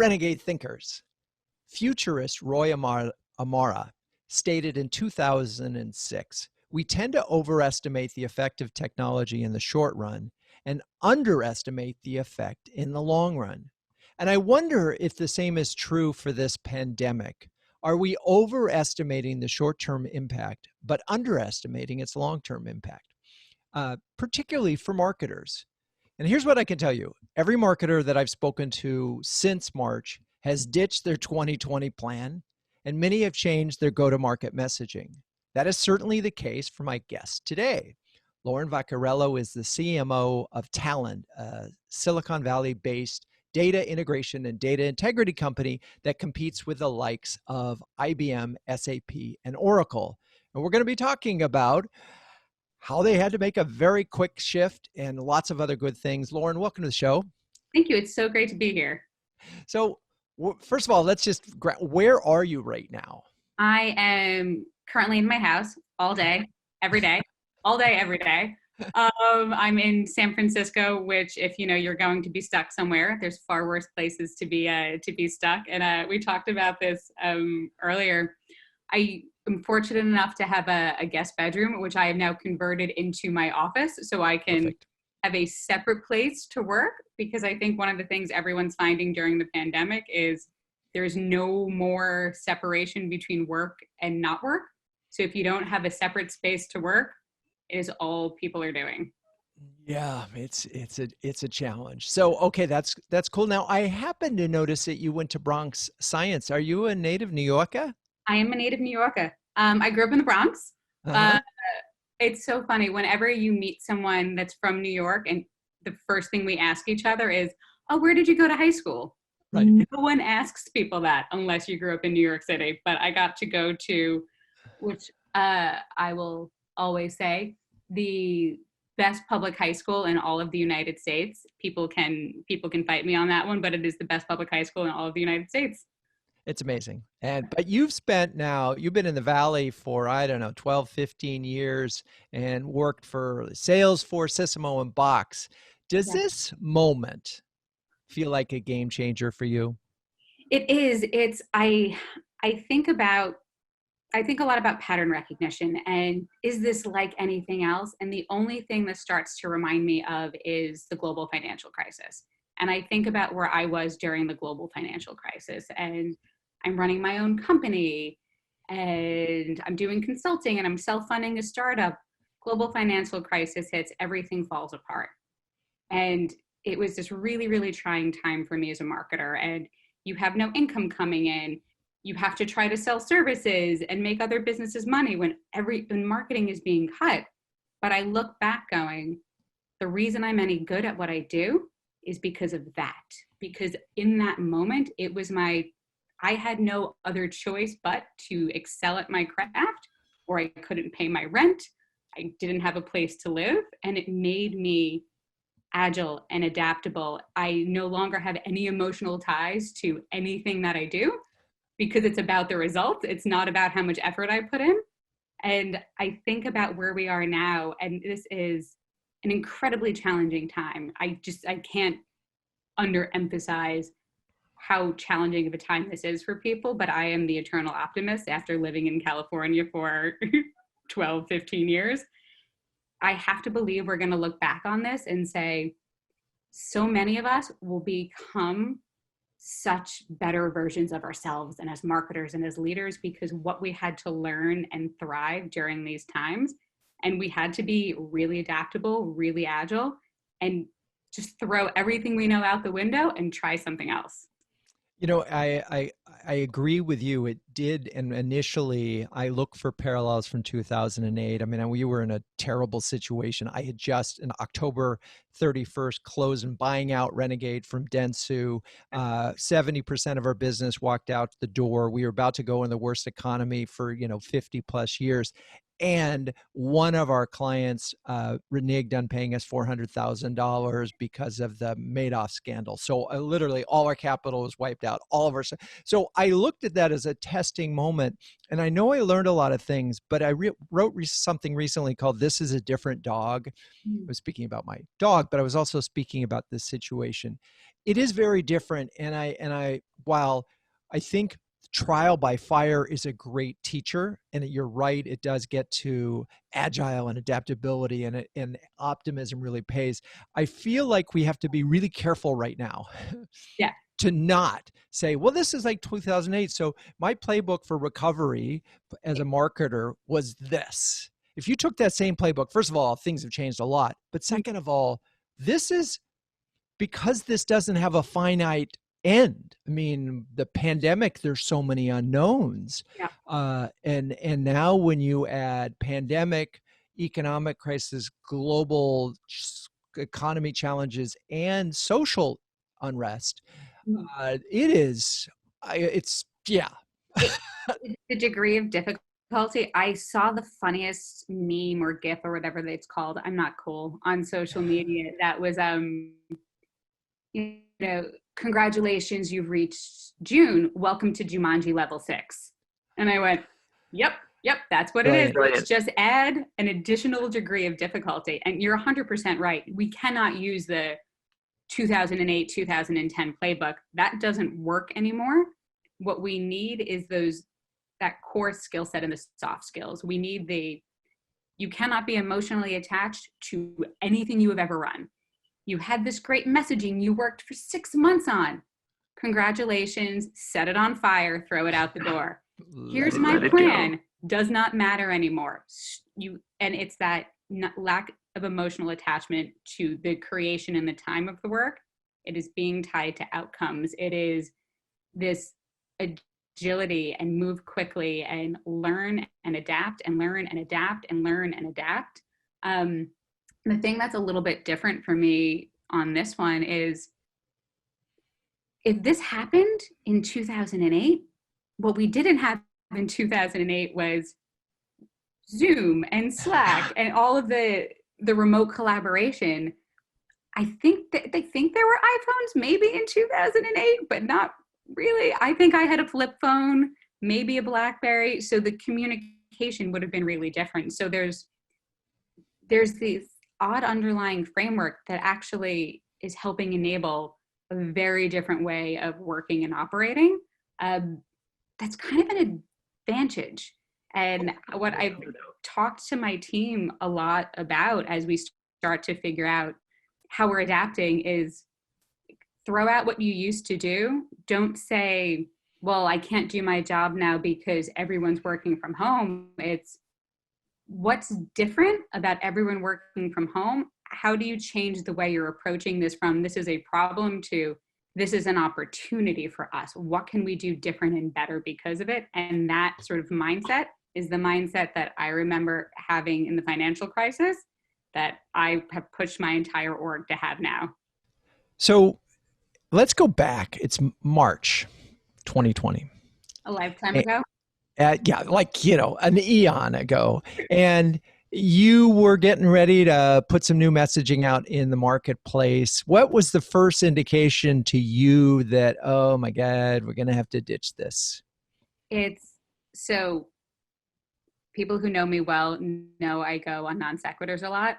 renegade thinkers. Futurist Roy Amara stated in 2006, we tend to overestimate the effect of technology in the short run and underestimate the effect in the long run. And I wonder if the same is true for this pandemic. Are we overestimating the short-term impact, but underestimating its long-term impact, particularly for marketers? And here's what I can tell you. Every marketer that I've spoken to since March has ditched their 2020 plan, and many have changed their go-to-market messaging. That is certainly the case for my guest today. Lauren Vaccarello is the CMO of Talend, a Silicon Valley-based data integration and data integrity company that competes with the likes of IBM, SAP, and Oracle. And we're going to be talking about how they had to make a very quick shift and lots of other good things. Lauren, welcome to the show. Thank you. It's so great to be here. So first of all, let's just, where are you right now? I am currently in my house all day, every day, all day, every day. I'm in San Francisco, which if you know you're going to be stuck somewhere, there's far worse places to be stuck. And we talked about this earlier. I am fortunate enough to have a guest bedroom, which I have now converted into my office, so I can Perfect. have a separate place to work. Because I think one of the things everyone's finding during the pandemic is there's no more separation between work and not work. So if you don't have a separate space to work, it is all people are doing. Yeah, it's a challenge. So, okay, that's cool. Now, I happen to notice that you went to Bronx Science. Are you a native New Yorker? I am a native New Yorker. I grew up in the Bronx. Uh-huh. It's so funny. Whenever you meet someone that's from New York, and the first thing we ask each other is, oh, where did you go to high school? Right. No one asks people that unless you grew up in New York City. But I got to go to, which I will always say, the best public high school in all of the United States. People can fight me on that one, but it is the best public high school in all of the United States. It's amazing. But you've been in the Valley for, I don't know, 12, 15 years and worked for Salesforce, Sysmo, and Box. Does this moment feel like a game changer for you? It is. I think a lot about pattern recognition and is this like anything else? And the only thing that starts to remind me of is the global financial crisis. And I think about where I was during the global financial crisis, and I'm running my own company and I'm doing consulting and I'm self-funding a startup. Global financial crisis hits, everything falls apart. And it was this really, really trying time for me as a marketer. And you have no income coming in. You have to try to sell services and make other businesses money when marketing is being cut. But I look back going, the reason I'm any good at what I do is because of that. Because in that moment, I had no other choice but to excel at my craft, or I couldn't pay my rent. I didn't have a place to live, and it made me agile and adaptable. I no longer have any emotional ties to anything that I do because it's about the results. It's not about how much effort I put in. And I think about where we are now, and this is an incredibly challenging time. I can't underemphasize how challenging of a time this is for people, but I am the eternal optimist after living in California for 12, 15 years. I have to believe we're going to look back on this and say, so many of us will become such better versions of ourselves and as marketers and as leaders because what we had to learn and thrive during these times. And we had to be really adaptable, really agile, and just throw everything we know out the window and try something else. You know, I agree with you. It did, and initially I look for parallels from 2008. I mean, we were in a terrible situation. I had just, in October 31st, closed and buying out Renegade from Dentsu. 70% of our business walked out the door. We were about to go in the worst economy for, 50 plus years. And one of our clients reneged on paying us $400,000 because of the Madoff scandal. So literally all our capital was wiped out, all of our. So I looked at that as a testing moment. And I know I learned a lot of things, but I wrote something recently called This is a Different Dog. I was speaking about my dog, but I was also speaking about this situation. It is very different. And while I think trial by fire is a great teacher, and you're right, it does get to agile and adaptability, and optimism really pays. I feel like we have to be really careful right now. Yeah. To not say, well, this is like 2008. So my playbook for recovery as a marketer was this. If you took that same playbook, first of all, things have changed a lot. But second of all, this is because this doesn't have a finite end. I mean, the pandemic, there's so many unknowns. Yeah. And now when you add pandemic, economic crisis, global economy challenges, and social unrest, yeah. The degree of difficulty, I saw the funniest meme or GIF or whatever it's called. I'm not cool on social media. That was, congratulations, you've reached June. Welcome to Jumanji level 6. And I went, yep, that's what it is. Let's just add an additional degree of difficulty. And you're 100% right. We cannot use the 2008, 2010 playbook. That doesn't work anymore. What we need is that core skill set and the soft skills. We need you cannot be emotionally attached to anything you have ever run. You had this great messaging you worked for 6 months on. Congratulations, set it on fire, throw it out the door. Here's my plan. Does not matter anymore. And it's that lack of emotional attachment to the creation and the time of the work. It is being tied to outcomes. It is this agility and move quickly and learn and adapt and learn and adapt and learn and adapt. The thing that's a little bit different for me on this one is, if this happened in 2008, what we didn't have in 2008 was Zoom and Slack and all of the remote collaboration. I think that they think there were iPhones maybe in 2008, but not really. I think I had a flip phone, maybe a BlackBerry. So the communication would have been really different. So there's this odd underlying framework that actually is helping enable a very different way of working and operating. That's kind of an advantage. And what I've talked to my team a lot about as we start to figure out how we're adapting is, throw out what you used to do. Don't say, well, I can't do my job now because everyone's working from home. It's what's different about everyone working from home. How do you change the way you're approaching this from this is a problem to this is an opportunity for us? What can we do different and better because of it? And that sort of mindset is the mindset that I remember having in the financial crisis that I have pushed my entire org to have now. So let's go back. It's March 2020. A lifetime ago? Yeah, like, an eon ago. And you were getting ready to put some new messaging out in the marketplace. What was the first indication to you that, oh my God, we're going to have to ditch this? So people who know me well know I go on non sequiturs a lot.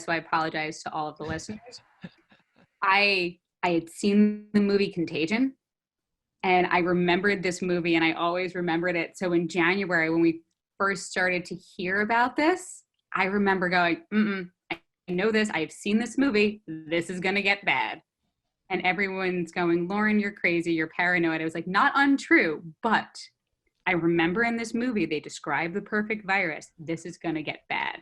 So I apologize to all of the listeners. I had seen the movie Contagion, and I remembered this movie, and I always remembered it. So in January, when we first started to hear about this, I remember going, I know this. I've seen this movie. This is going to get bad. And everyone's going, Lauren, you're crazy. You're paranoid. I was like, not untrue, but I remember in this movie, they describe the perfect virus. This is going to get bad.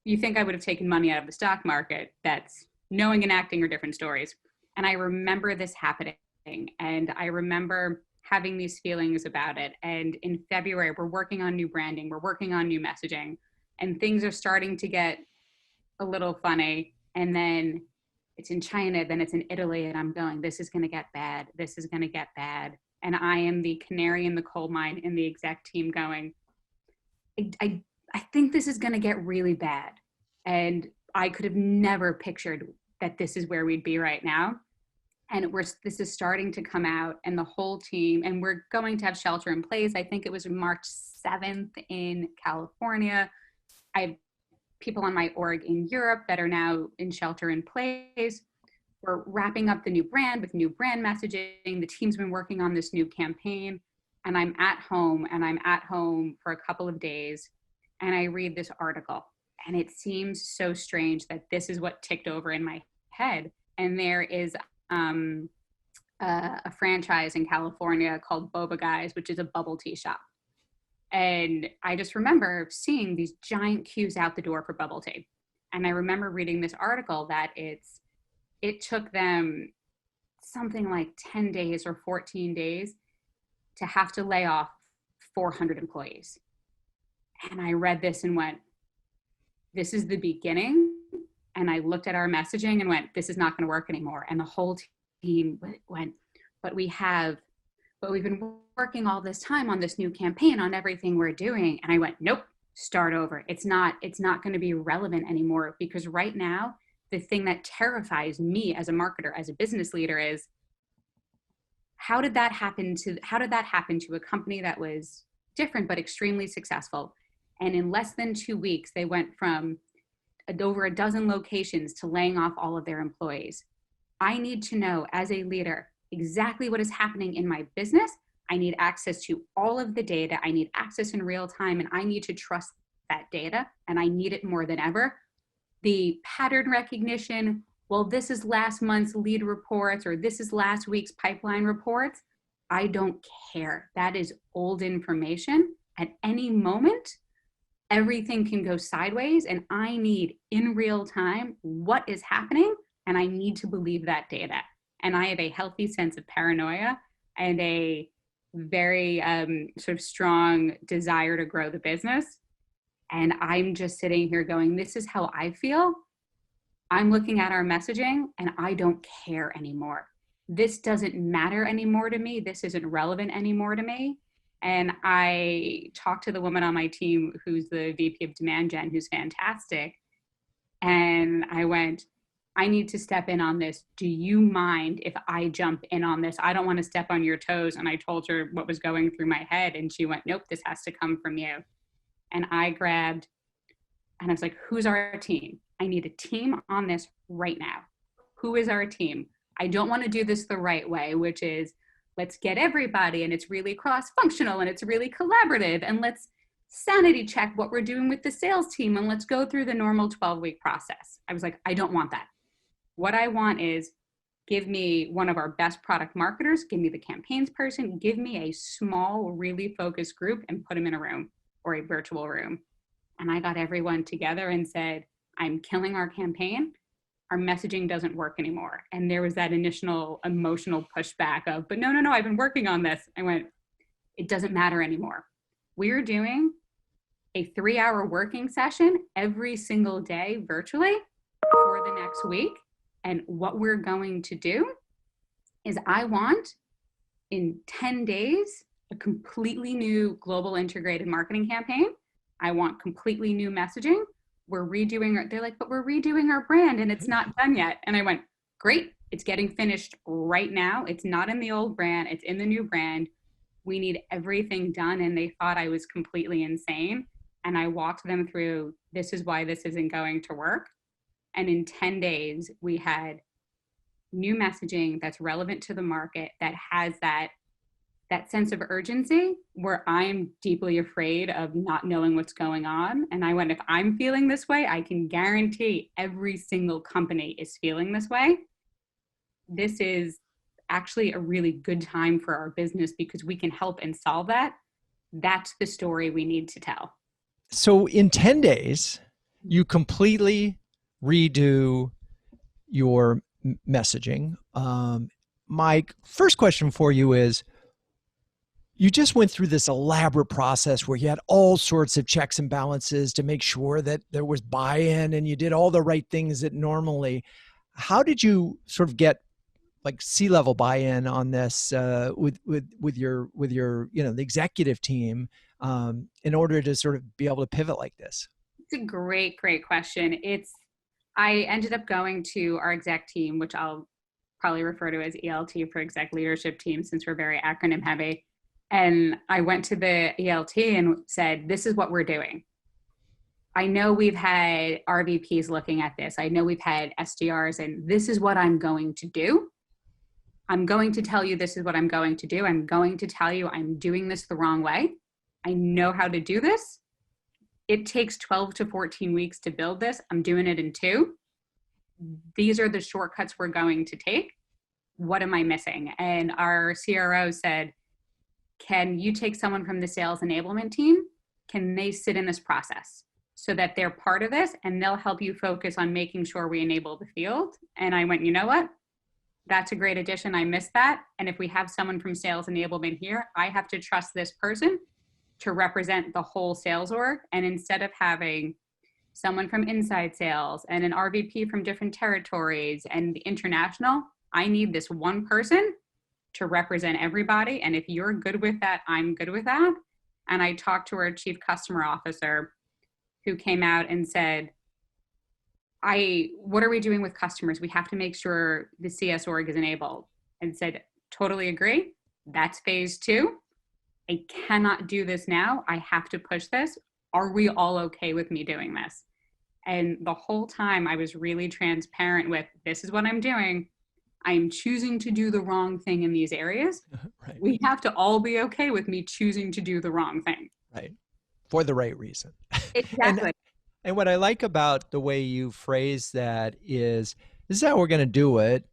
You think I would have taken money out of the stock market? That's knowing and acting are different stories. And I remember this happening. And I remember having these feelings about it. And in February, we're working on new branding. We're working on new messaging. And things are starting to get a little funny. And then it's in China, then it's in Italy. And I'm going, this is going to get bad. This is going to get bad. And I am the canary in the coal mine in the exec team going, I think this is going to get really bad. And I could have never pictured that this is where we'd be right now. And this is starting to come out, and the whole team, and we're going to have shelter in place. I think it was March 7th in California. I have people on my org in Europe that are now in shelter in place. We're wrapping up the new brand with new brand messaging. The team's been working on this new campaign, and I'm at home for a couple of days, and I read this article, and it seems so strange that this is what ticked over in my head. And there is a franchise in California called Boba Guys, which is a bubble tea shop. And I just remember seeing these giant queues out the door for bubble tea. And I remember reading this article that it took them something like 10 days or 14 days to have to lay off 400 employees. And I read this and went, this is the beginning. And I looked at our messaging and went, this is not going to work anymore. And the whole team went, but we've been working all this time on this new campaign, on everything we're doing. And I went, nope, start over. It's not going to be relevant anymore, because right now, the thing that terrifies me as a marketer, as a business leader, is how did that happen to a company that was different but extremely successful? And in less than 2 weeks, they went from over a dozen locations to laying off all of their employees. I need to know, as a leader, exactly what is happening in my business. I need access to all of the data. I need access in real time, and I need to trust that data, and I need it more than ever. The pattern recognition, well, this is last month's lead reports, or this is last week's pipeline reports. I don't care. That is old information. At any moment, everything can go sideways, and I need in real time what is happening, and I need to believe that data. And I have a healthy sense of paranoia and a very sort of strong desire to grow the business. And I'm just sitting here going, this is how I feel. I'm looking at our messaging and I don't care anymore. This doesn't matter anymore to me. This isn't relevant anymore to me. And I talked to the woman on my team who's the VP of Demand Gen, who's fantastic. And I went, I need to step in on this. Do you mind if I jump in on this? I don't want to step on your toes. And I told her what was going through my head. And she went, nope, this has to come from you. And I grabbed, and I was like, who's our team? I need a team on this right now. Who is our team? I don't want to do this the right way, which is, let's get everybody, and it's really cross-functional, and it's really collaborative, and let's sanity check what we're doing with the sales team, and let's go through the normal 12-week process. I was like, I don't want that. What I want is, give me one of our best product marketers, give me the campaigns person, give me a small, really focused group, and put them in a room or a virtual room. And I got everyone together and said, I'm killing our campaign. Our messaging doesn't work anymore. And there was that initial emotional pushback of, but no, I've been working on this. I went, it doesn't matter anymore. We're doing a 3-hour working session every single day virtually for the next week. And what we're going to do is, I want in 10 days, a completely new global integrated marketing campaign. I want completely new messaging. We're redoing, they're like, but we're redoing our brand and it's not done yet. And I went, great, it's getting finished right now. It's not in the old brand, it's in the new brand. We need everything done. And they thought I was completely insane. And I walked them through, this is why this isn't going to work. And in 10 days, we had new messaging that's relevant to the market, that has that sense of urgency, where I'm deeply afraid of not knowing what's going on. And I went, if I'm feeling this way, I can guarantee every single company is feeling this way. This is actually a really good time for our business because we can help and solve that. That's the story we need to tell. So in 10 days, you completely redo your messaging. My first question for you is, you just went through this elaborate process where you had all sorts of checks and balances to make sure that there was buy-in, and you did all the right things that normally. How did you sort of get like C-level buy-in on this with your the executive team? in order to sort of be able to pivot like this? It's a great, great question. I ended up going to our exec team, which I'll probably refer to as ELT for exec leadership team, since we're very acronym heavy. And I went to the ELT and said, this is what we're doing. I know we've had RVPs looking at this. I know we've had SDRs, and this is what I'm going to do. I'm going to tell you this is what I'm going to do. I'm going to tell you I'm doing this the wrong way. I know how to do this. It takes 12 to 14 weeks to build this. I'm doing it in 2. These are the shortcuts we're going to take. What am I missing? And our CRO said, can you take someone from the sales enablement team? Can they sit in this process so that they're part of this, and they'll help you focus on making sure we enable the field? And I went, you know what? That's a great addition. I missed that. And if we have someone from sales enablement here, I have to trust this person to represent the whole sales org. And instead of having someone from inside sales and an RVP from different territories and international, I need this one person to represent everybody. And if you're good with that, I'm good with that. And I talked to our chief customer officer, who came out and said, what are we doing with customers? We have to make sure the CS org is enabled. And said, totally agree. That's phase 2. I cannot do this now. I have to push this. Are we all okay with me doing this? And the whole time I was really transparent with, this is what I'm doing. I'm choosing to do the wrong thing in these areas. Right. We have to all be okay with me choosing to do the wrong thing. Right. For the right reason. Exactly. And what I like about the way you phrase that is, this is how we're going to do it.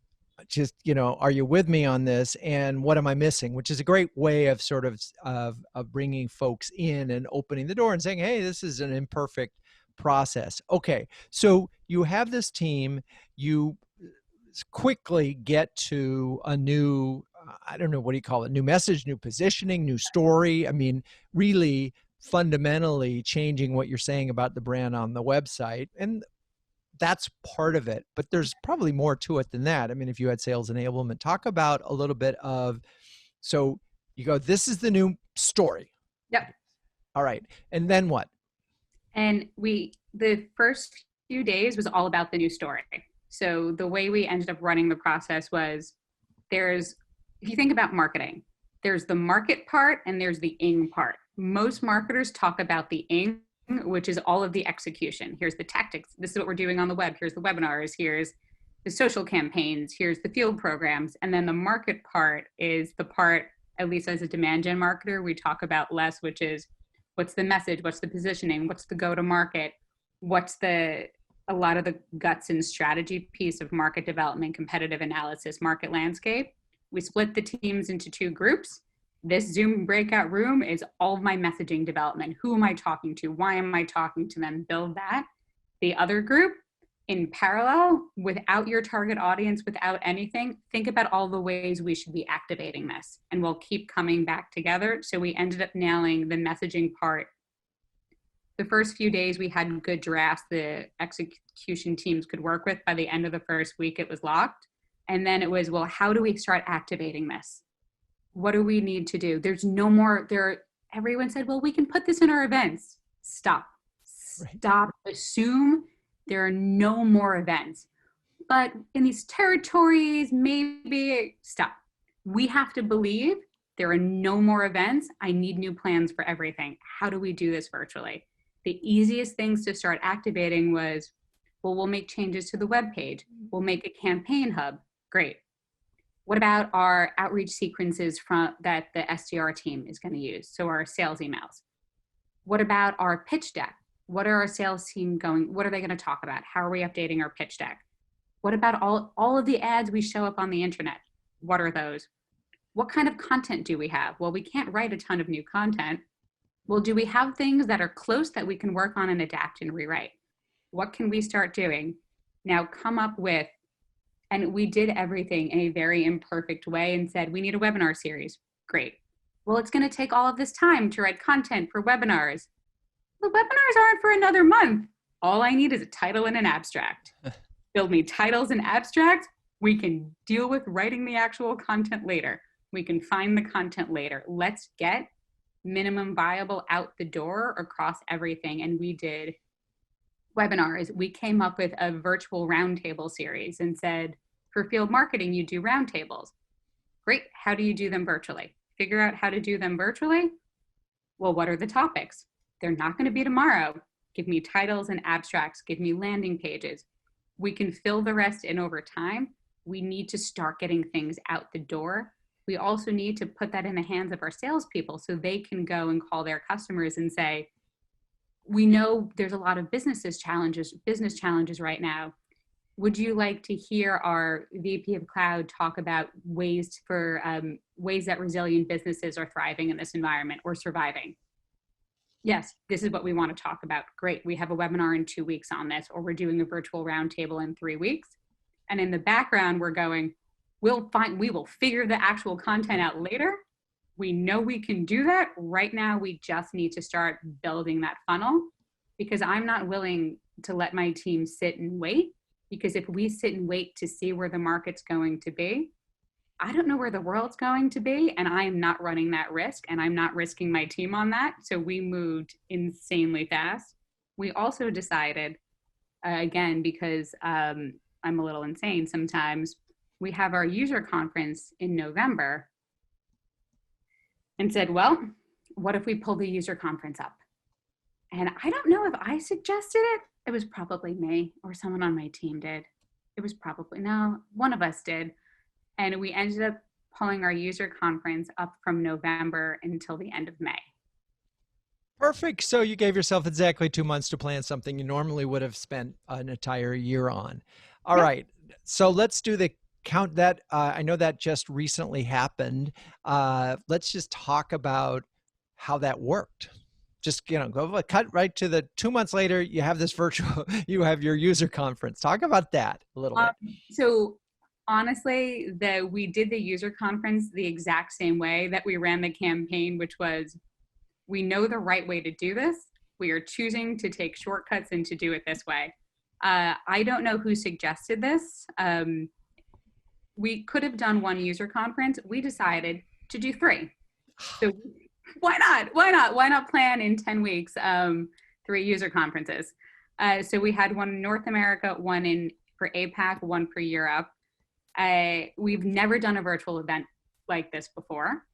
Just, are you with me on this? And what am I missing? Which is a great way of sort of bringing folks in and opening the door and saying, hey, this is an imperfect process. Okay. So you have this team, you quickly get to a new, I don't know, what do you call it? New message, new positioning, new story. I mean, really fundamentally changing what you're saying about the brand on the website. And that's part of it, but there's probably more to it than that. I mean, if you had sales enablement, talk about a little bit of, so you go, this is the new story. Yep. All right. And then what? And the first few days was all about the new story. So the way we ended up running the process was, if you think about marketing, there's the market part and there's the ing part. Most marketers talk about the ing, which is all of the execution. Here's the tactics. This is what we're doing on the web. Here's the webinars. Here's the social campaigns. Here's the field programs. And then the market part is the part, at least as a demand gen marketer, we talk about less, which is what's the message? What's the positioning? What's the go-to-market? What's a lot of the guts and strategy piece of market development, competitive analysis, market landscape. We split the teams into 2 groups. This Zoom breakout room is all of my messaging development. Who am I talking to? Why am I talking to them? Build that. The other group, in parallel, without your target audience, without anything, think about all the ways we should be activating this. And we'll keep coming back together. So we ended up nailing the messaging part. The first few days we had good drafts the execution teams could work with. By the end of the first week, it was locked. And then it was, well, how do we start activating this? What do we need to do? There's no more everyone said, well, we can put this in our events. Stop. Stop. Assume there are no more events. But in these territories, maybe stop. We have to believe there are no more events. I need new plans for everything. How do we do this virtually? The easiest things to start activating was, well, we'll make changes to the web page. We'll make a campaign hub. Great. What about our outreach sequences that the SDR team is going to use? So our sales emails. What about our pitch deck? What are our sales team what are they going to talk about? How are we updating our pitch deck? What about all of the ads we show up on the internet? What are those? What kind of content do we have? Well, we can't write a ton of new content. Well, do we have things that are close that we can work on and adapt and rewrite? What can we start doing? Now come up with, and we did everything in a very imperfect way and said, we need a webinar series. Great. Well, it's going to take all of this time to write content for webinars. The webinars aren't for another month. All I need is a title and an abstract. Build me titles and abstracts. We can deal with writing the actual content later. We can find the content later. Let's get minimum viable out the door across everything. And we did webinars. We came up with a virtual roundtable series and said, for field marketing, you do roundtables. Great. How do you do them virtually? Figure out how to do them virtually. Well, what are the topics? They're not going to be tomorrow. Give me titles and abstracts. Give me landing pages. We can fill the rest in over time. We need to start getting things out the door. We also need to put that in the hands of our salespeople so they can go and call their customers and say, we know there's a lot of business challenges right now. Would you like to hear our VP of Cloud talk about ways that resilient businesses are thriving in this environment or surviving? Yes, this is what we want to talk about. Great, we have a webinar in 2 weeks on this, or we're doing a virtual roundtable in 3 weeks. And in the background, we're going, we will figure the actual content out later. We know we can do that. Right now, we just need to start building that funnel, because I'm not willing to let my team sit and wait. Because if we sit and wait to see where the market's going to be, I don't know where the world's going to be, and I'm not running that risk, and I'm not risking my team on that. So we moved insanely fast. We also decided, again, because I'm a little insane sometimes, we have our user conference in November, and said, well, what if we pull the user conference up? And I don't know if I suggested it. It was probably me, or someone on my team did. It was probably, no, one of us did. And we ended up pulling our user conference up from November until the end of May. Perfect. So you gave yourself exactly 2 months to plan something you normally would have spent an entire year on. All Yep. right. So let's do the count that. I know that just recently happened. Let's just talk about how that worked. Just, go cut right to the 2 months later, you have this virtual, you have your user conference. Talk about that a little bit. So honestly, we did the user conference the exact same way that we ran the campaign, which was, we know the right way to do this. We are choosing to take shortcuts and to do it this way. I don't know who suggested this. We could have done one user conference. We decided to do 3. So why not? Why not plan in 10 weeks 3 user conferences? So we had one in North America, one for APAC, one for Europe. We've never done a virtual event like this before.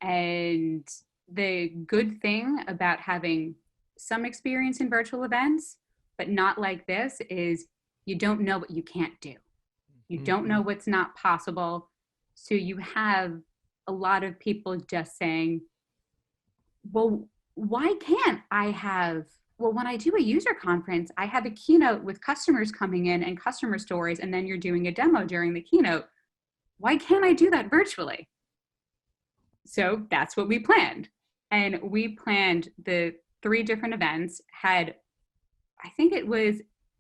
And the good thing about having some experience in virtual events, but not like this, is you don't know what you can't do. You don't know what's not possible. So you have a lot of people just saying, well, why can't I have, well, when I do a user conference, I have a keynote with customers coming in and customer stories, and then you're doing a demo during the keynote. Why can't I do that virtually? So that's what we planned. And we planned the 3 different events,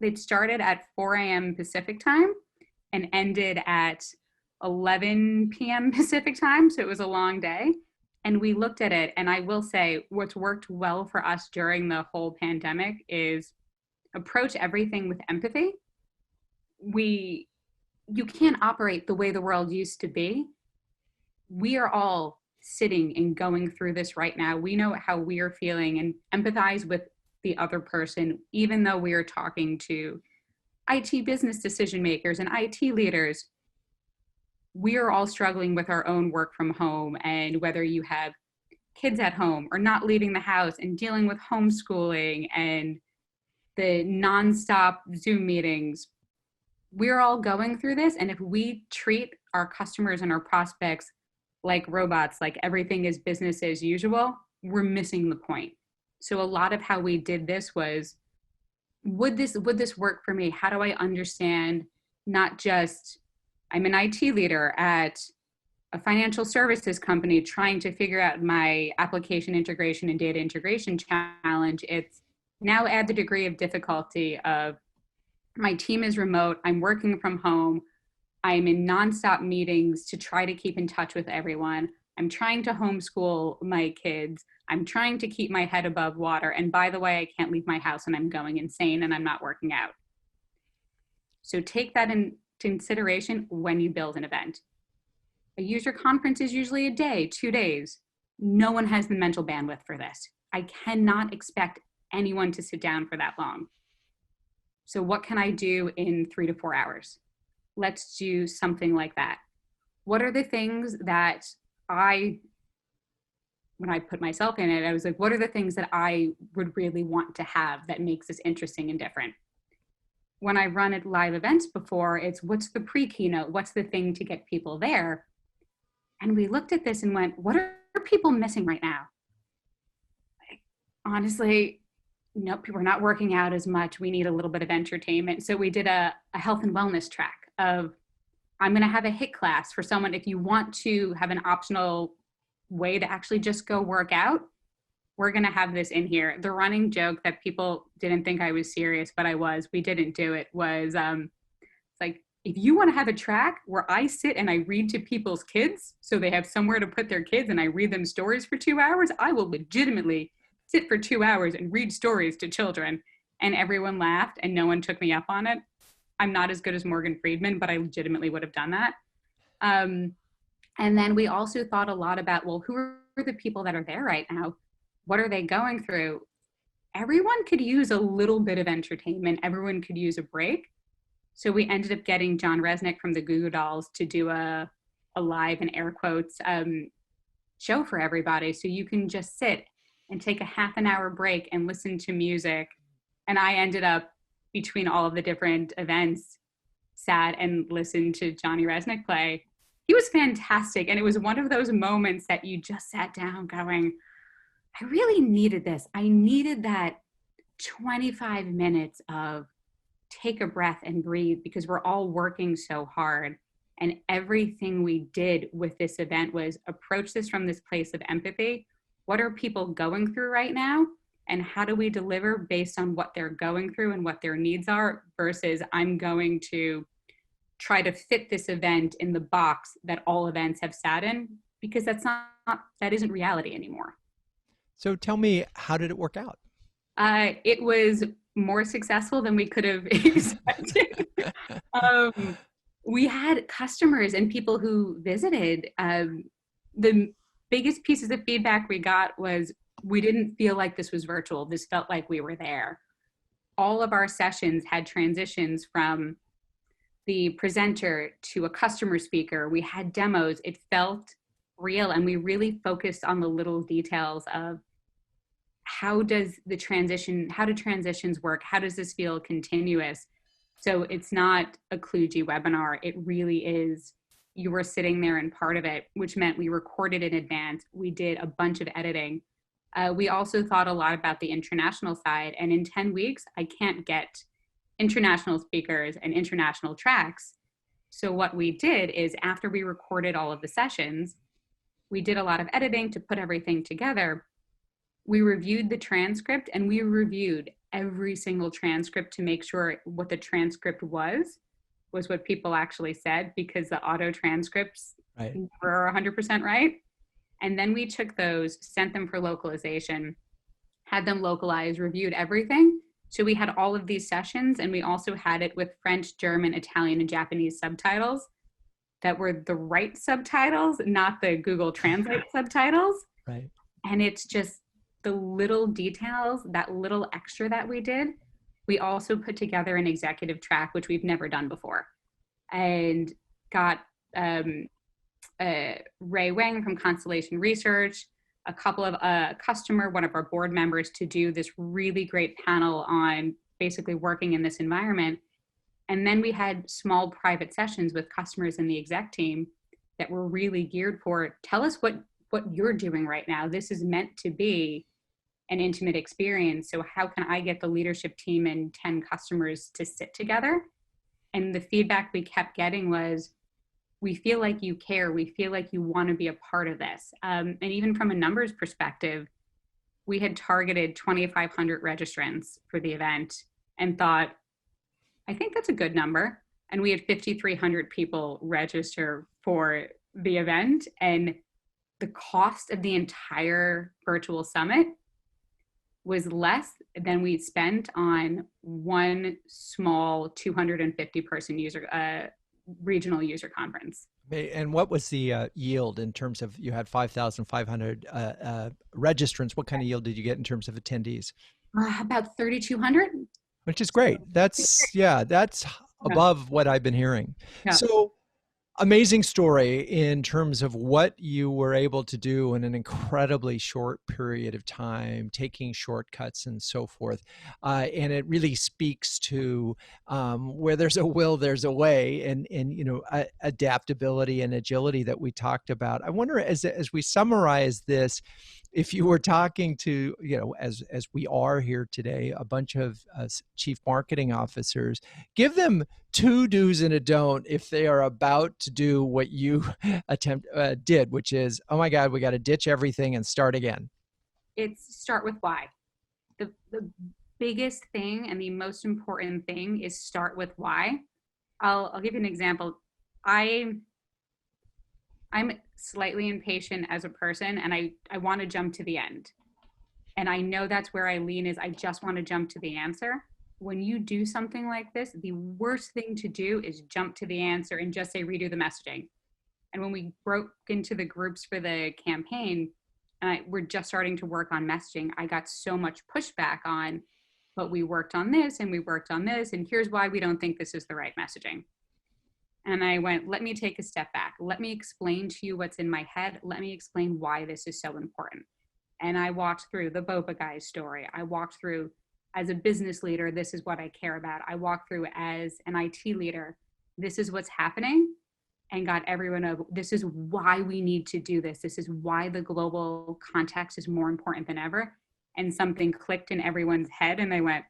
it started at 4 a.m. Pacific time and ended at 11 p.m. Pacific time. So it was a long day. And we looked at it, and I will say what's worked well for us during the whole pandemic is approach everything with empathy. You can't operate the way the world used to be. We are all sitting and going through this right now. We know how we are feeling, and empathize with the other person, even though we are talking to IT business decision makers and IT leaders. We are all struggling with our own work from home, and whether you have kids at home or not leaving the house and dealing with homeschooling and the nonstop Zoom meetings, we're all going through this. And if we treat our customers and our prospects like robots, like everything is business as usual, we're missing the point. So a lot of how we did this was, would this work for me? How do I understand, not just, I'm an IT leader at a financial services company trying to figure out my application integration and data integration challenge. It's now add the degree of difficulty of, my team is remote, I'm working from home, I'm in nonstop meetings to try to keep in touch with everyone, I'm trying to homeschool my kids, I'm trying to keep my head above water, and by the way, I can't leave my house and I'm going insane and I'm not working out. So take that into consideration when you build an event. A user conference is usually a day, 2 days. no one has the mental bandwidth for this. I cannot expect anyone to sit down for that long. So what can I do in 3 to 4 hours? Let's do something like that. What are the things that when I put myself in it, I was like, what are the things that I would really want to have that makes this interesting and different? When I run at live events before, it's what's the pre-keynote? What's the thing to get people there? And we looked at this and went, what are people missing right now? Like, honestly, nope, we're not working out as much. We need a little bit of entertainment. So we did a health and wellness track of, I'm going to have a HIIT class for someone. If you want to have an optional way to actually just go work out, we're going to have this in here. The running joke that people didn't think I was serious, but I was, we didn't do it, was it's like, if you want to have a track where I sit and I read to people's kids so they have somewhere to put their kids and I read them stories for 2 hours, I will legitimately sit for 2 hours and read stories to children. And everyone laughed and no one took me up on it. I'm not as good as Morgan Friedman, but I legitimately would have done that. And then we also thought a lot about, well, who are the people that are there right now? What are they going through? Everyone could use a little bit of entertainment. Everyone could use a break. So we ended up getting John Resnick from the Goo Goo Dolls to do a live, in air quotes, show for everybody. So you can just sit and take a half an hour break and listen to music. And I ended up, between all of the different events, sat and listened to Johnny Resnick play. He was fantastic. And it was one of those moments that you just sat down going, I really needed this. I needed that 25 minutes of take a breath and breathe, because we're all working so hard. And everything we did with this event was approach this from this place of empathy. What are people going through right now? And how do we deliver based on what they're going through and what their needs are, versus I'm going to try to fit this event in the box that all events have sat in, because that isn't reality anymore. So tell me, how did it work out? It was more successful than we could have expected. We had customers and people who visited. The biggest pieces of feedback we got was, we didn't feel like this was virtual. This felt like we were there. All of our sessions had transitions from the presenter to a customer speaker. We had demos. It felt real. And we really focused on the little details of how do transitions work? How does this feel continuous? So it's not a kludgy webinar. It really is, you were sitting there and part of it, which meant we recorded in advance. We did a bunch of editing. We also thought a lot about the international side. And in 10 weeks, I can't get international speakers and international tracks. So what we did is, after we recorded all of the sessions, we did a lot of editing to put everything together. We reviewed the transcript, and we reviewed every single transcript to make sure what the transcript was what people actually said, because the auto transcripts were 100% right. And then we took those, sent them for localization, had them localized, reviewed everything. So we had all of these sessions, and we also had it with French, German, Italian, and Japanese subtitles that were the right subtitles, not the Google Translate subtitles. Right. And it's just the little details, that little extra that we did. We also put together an executive track, which we've never done before, and got Ray Wang from Constellation Research, a couple of customer, one of our board members, to do this really great panel on basically working in this environment. And then we had small private sessions with customers in the exec team that were really geared for, tell us what you're doing right now. This is meant to be an intimate experience. So how can I get the leadership team and 10 customers to sit together? And the feedback we kept getting was, we feel like you care. We feel like you want to be a part of this. And even from a numbers perspective, we had targeted 2,500 registrants for the event and thought, I think that's a good number. And we had 5,300 people register for the event. And the cost of the entire virtual summit was less than we'd spent on one small 250 person regional user conference. And what was the yield in terms of, you had 5,500 registrants? What kind of yield did you get in terms of attendees? About 3,200. Which is great. Yeah, that's Yeah, above what I've been hearing. yeah. So amazing story in terms of what you were able to do in an incredibly short period of time, taking shortcuts and so forth. And it really speaks to where there's a will, there's a way, and adaptability and agility that we talked about. I wonder, as we summarize this, if you were talking to, as we are here today, a bunch of chief marketing officers, give them two do's and a don't if they are about to do what you did, which is, oh my God, we got to ditch everything and start again. It's start with why. The biggest thing and the most important thing is start with why. I'll give you an example. I I'm slightly impatient as a person, and I want to jump to the end. And I know that's where I lean, is I just want to jump to the answer. When you do something like this, the worst thing to do is jump to the answer and just say redo the messaging. And when we broke into the groups for the campaign, we're just starting to work on messaging, I got so much pushback on, but we worked on this and we worked on this, and here's why we don't think this is the right messaging. And I went, let me take a step back. Let me explain to you what's in my head. Let me explain why this is so important. And I walked through the boba guy's story. I walked through, as a business leader, this is what I care about. I walked through, as an IT leader, this is what's happening, and got everyone of, this is why we need to do this. This is why the global context is more important than ever. And something clicked in everyone's head, and they went,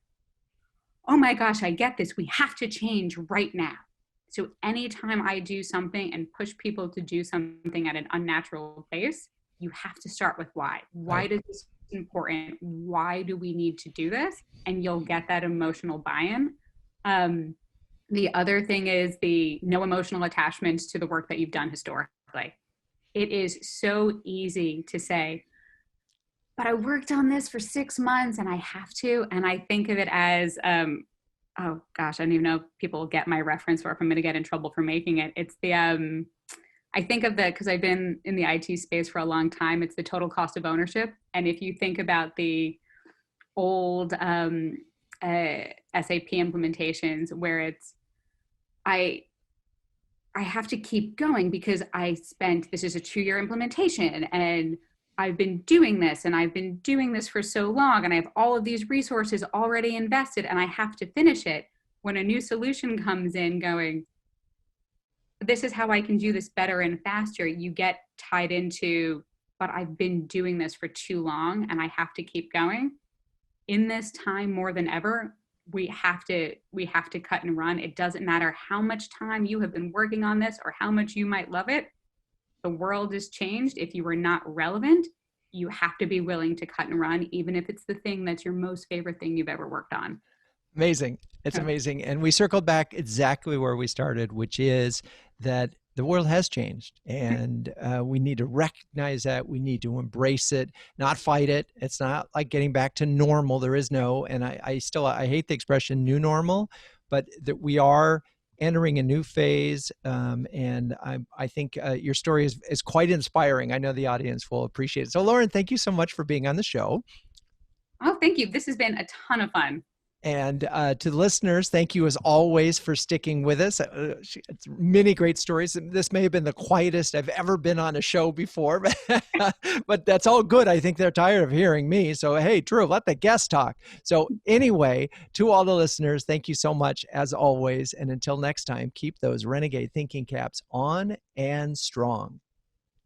oh my gosh, I get this. We have to change right now. So anytime I do something and push people to do something at an unnatural pace, you have to start with why. Why Right. does this important? Why do we need to do this? And you'll get that emotional buy-in. The other thing is the no emotional attachments to the work that you've done historically. It is so easy to say, but I worked on this for 6 months and I have to. And I think of it as, oh gosh, I don't even know if people will get my reference, or if I'm going to get in trouble for making it. It's the, I think of the, because I've been in the IT space for a long time, it's the total cost of ownership. And if you think about the old SAP implementations where it's, I I have to keep going because this is a 2-year implementation, and I've been doing this and I've been doing this for so long, and I have all of these resources already invested, and I have to finish it. When a new solution comes in going, this is how I can do this better and faster, you get tied into, but I've been doing this for too long and I have to keep going. In this time more than ever, we have to cut and run. It doesn't matter how much time you have been working on this or how much you might love it. The world has changed. If you are not relevant, you have to be willing to cut and run, even if it's the thing that's your most favorite thing you've ever worked on. Amazing. It's amazing. And we circled back exactly where we started, which is that the world has changed, and we need to recognize that. We need to embrace it, not fight it. It's not like getting back to normal. There is no, and I hate the expression new normal, but that we are entering a new phase. And I think your story is quite inspiring. I know the audience will appreciate it. So Lauren, thank you so much for being on the show. Oh, thank you. This has been a ton of fun. And to the listeners, thank you as always for sticking with us. It's many great stories. This may have been the quietest I've ever been on a show before, but that's all good. I think they're tired of hearing me. So, hey, Drew, let the guest talk. So anyway, to all the listeners, thank you so much as always. And until next time, keep those renegade thinking caps on and strong.